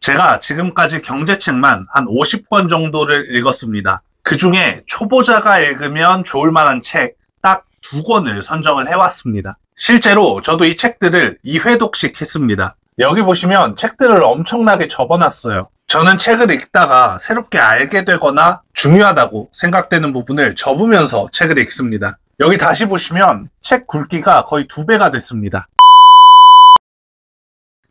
제가 지금까지 경제책만 한 50권 정도를 읽었습니다. 그 중에 초보자가 읽으면 좋을 만한 책 딱 2권을 선정을 해왔습니다. 실제로 저도 이 책들을 2회독씩 했습니다. 여기 보시면 책들을 엄청나게 접어놨어요. 저는 책을 읽다가 새롭게 알게 되거나 중요하다고 생각되는 부분을 접으면서 책을 읽습니다. 여기 다시 보시면 책 굵기가 거의 2배가 됐습니다.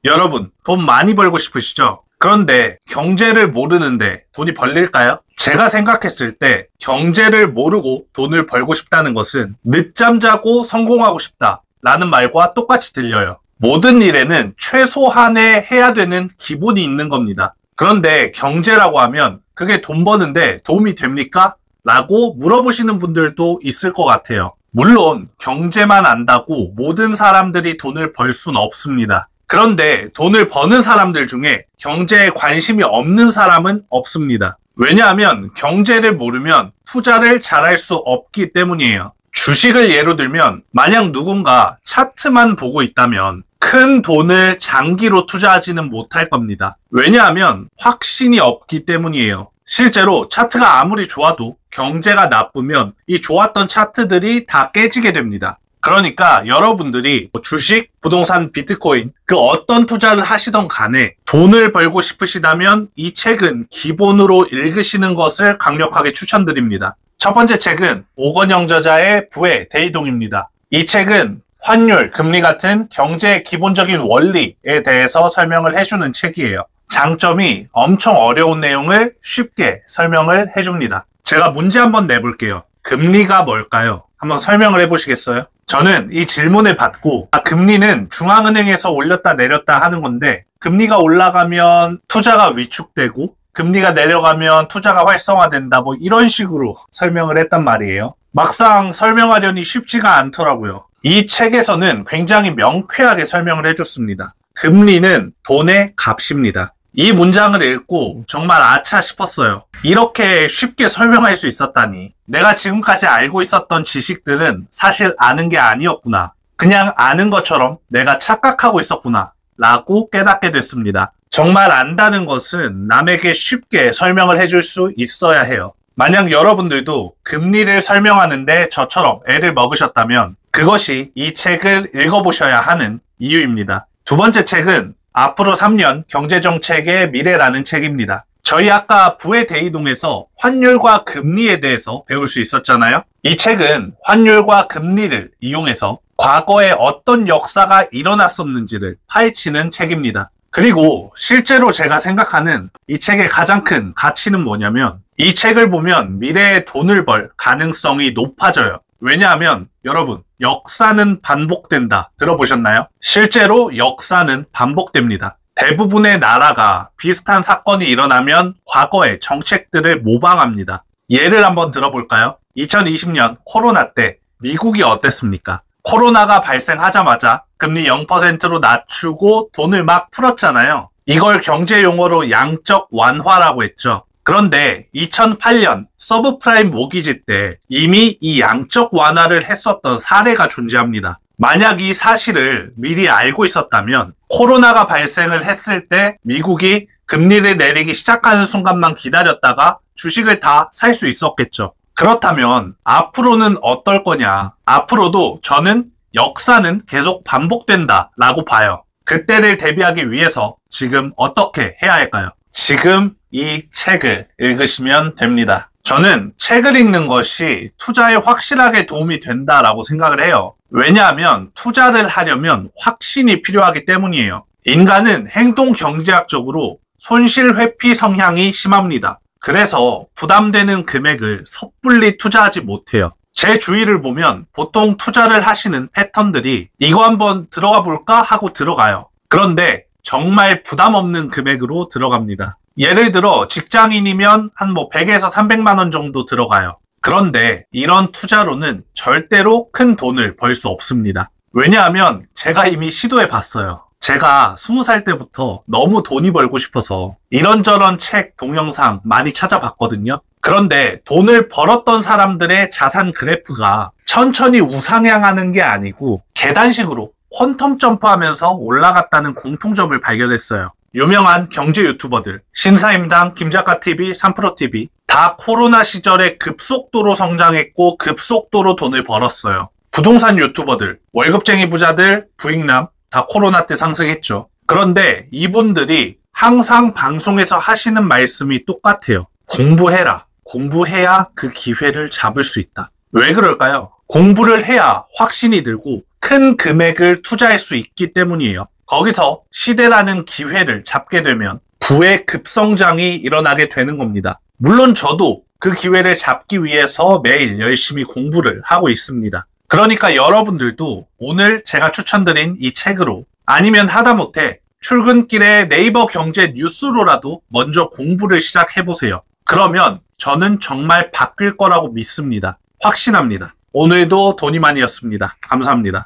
여러분, 돈 많이 벌고 싶으시죠? 그런데 경제를 모르는데 돈이 벌릴까요? 제가 생각했을 때 경제를 모르고 돈을 벌고 싶다는 것은 늦잠 자고 성공하고 싶다 라는 말과 똑같이 들려요. 모든 일에는 최소한의 해야 되는 기본이 있는 겁니다. 그런데 경제라고 하면 그게 돈 버는데 도움이 됩니까? 라고 물어보시는 분들도 있을 것 같아요. 물론 경제만 안다고 모든 사람들이 돈을 벌 수는 없습니다. 그런데 돈을 버는 사람들 중에 경제에 관심이 없는 사람은 없습니다. 왜냐하면 경제를 모르면 투자를 잘할 수 없기 때문이에요. 주식을 예로 들면 만약 누군가 차트만 보고 있다면 큰 돈을 장기로 투자하지는 못할 겁니다. 왜냐하면 확신이 없기 때문이에요. 실제로 차트가 아무리 좋아도 경제가 나쁘면 이 좋았던 차트들이 다 깨지게 됩니다. 그러니까 여러분들이 주식, 부동산, 비트코인 그 어떤 투자를 하시던 간에 돈을 벌고 싶으시다면 이 책은 기본으로 읽으시는 것을 강력하게 추천드립니다. 첫 번째 책은 오건영 저자의 부의 대이동입니다. 이 책은 환율, 금리 같은 경제의 기본적인 원리에 대해서 설명을 해주는 책이에요. 장점이 엄청 어려운 내용을 쉽게 설명을 해줍니다. 제가 문제 한번 내볼게요. 금리가 뭘까요? 한번 설명을 해보시겠어요? 저는 이 질문을 받고 금리는 중앙은행에서 올렸다 내렸다 하는 건데 금리가 올라가면 투자가 위축되고 금리가 내려가면 투자가 활성화된다 뭐 이런 식으로 설명을 했단 말이에요. 막상 설명하려니 쉽지가 않더라고요. 이 책에서는 굉장히 명쾌하게 설명을 해줬습니다. 금리는 돈의 값입니다. 이 문장을 읽고 정말 아차 싶었어요. 이렇게 쉽게 설명할 수 있었다니. 내가 지금까지 알고 있었던 지식들은 사실 아는 게 아니었구나. 그냥 아는 것처럼 내가 착각하고 있었구나. 라고 깨닫게 됐습니다. 정말 안다는 것은 남에게 쉽게 설명을 해줄 수 있어야 해요. 만약 여러분들도 금리를 설명하는데 저처럼 애를 먹으셨다면 그것이 이 책을 읽어보셔야 하는 이유입니다. 두 번째 책은 앞으로 3년 경제정책의 미래라는 책입니다. 저희 아까 부의 대이동에서 환율과 금리에 대해서 배울 수 있었잖아요. 이 책은 환율과 금리를 이용해서 과거에 어떤 역사가 일어났었는지를 파헤치는 책입니다. 그리고 실제로 제가 생각하는 이 책의 가장 큰 가치는 뭐냐면 이 책을 보면 미래에 돈을 벌 가능성이 높아져요. 왜냐하면 여러분, 역사는 반복된다. 들어보셨나요? 실제로 역사는 반복됩니다. 대부분의 나라가 비슷한 사건이 일어나면 과거의 정책들을 모방합니다. 예를 한번 들어볼까요? 2020년 코로나 때 미국이 어땠습니까? 코로나가 발생하자마자 금리 0%로 낮추고 돈을 막 풀었잖아요. 이걸 경제 용어로 양적 완화라고 했죠. 그런데 2008년 서브프라임 모기지 때 이미 이 양적 완화를 했었던 사례가 존재합니다. 만약 이 사실을 미리 알고 있었다면 코로나가 발생을 했을 때 미국이 금리를 내리기 시작하는 순간만 기다렸다가 주식을 다 살 수 있었겠죠. 그렇다면 앞으로는 어떨 거냐? 앞으로도 저는 역사는 계속 반복된다 라고 봐요. 그때를 대비하기 위해서 지금 어떻게 해야 할까요? 지금 이 책을 읽으시면 됩니다. 저는 책을 읽는 것이 투자에 확실하게 도움이 된다라고 생각을 해요. 왜냐하면 투자를 하려면 확신이 필요하기 때문이에요. 인간은 행동 경제학적으로 손실 회피 성향이 심합니다. 그래서 부담되는 금액을 섣불리 투자하지 못해요. 제 주위를 보면 보통 투자를 하시는 패턴들이 이거 한번 들어가 볼까 하고 들어가요. 그런데 정말 부담 없는 금액으로 들어갑니다. 예를 들어 직장인이면 한 100에서 300만 원 정도 들어가요. 그런데 이런 투자로는 절대로 큰 돈을 벌 수 없습니다. 왜냐하면 제가 이미 시도해 봤어요. 제가 20살 때부터 너무 돈이 벌고 싶어서 이런저런 책, 동영상 많이 찾아봤거든요. 그런데 돈을 벌었던 사람들의 자산 그래프가 천천히 우상향하는 게 아니고 계단식으로 퀀텀 점프하면서 올라갔다는 공통점을 발견했어요. 유명한 경제 유튜버들, 신사임당, 김작가TV, 삼프로TV 다 코로나 시절에 급속도로 성장했고 급속도로 돈을 벌었어요. 부동산 유튜버들, 월급쟁이 부자들, 부익남 다 코로나 때 상승했죠. 그런데 이분들이 항상 방송에서 하시는 말씀이 똑같아요. 공부해라. 공부해야 그 기회를 잡을 수 있다. 왜 그럴까요? 공부를 해야 확신이 들고 큰 금액을 투자할 수 있기 때문이에요. 거기서 시대라는 기회를 잡게 되면 부의 급성장이 일어나게 되는 겁니다. 물론 저도 그 기회를 잡기 위해서 매일 열심히 공부를 하고 있습니다. 그러니까 여러분들도 오늘 제가 추천드린 이 책으로 아니면 하다못해 출근길에 네이버 경제 뉴스로라도 먼저 공부를 시작해보세요. 그러면 저는 정말 바뀔 거라고 믿습니다. 확신합니다. 오늘도 돈이만이었습니다. 감사합니다.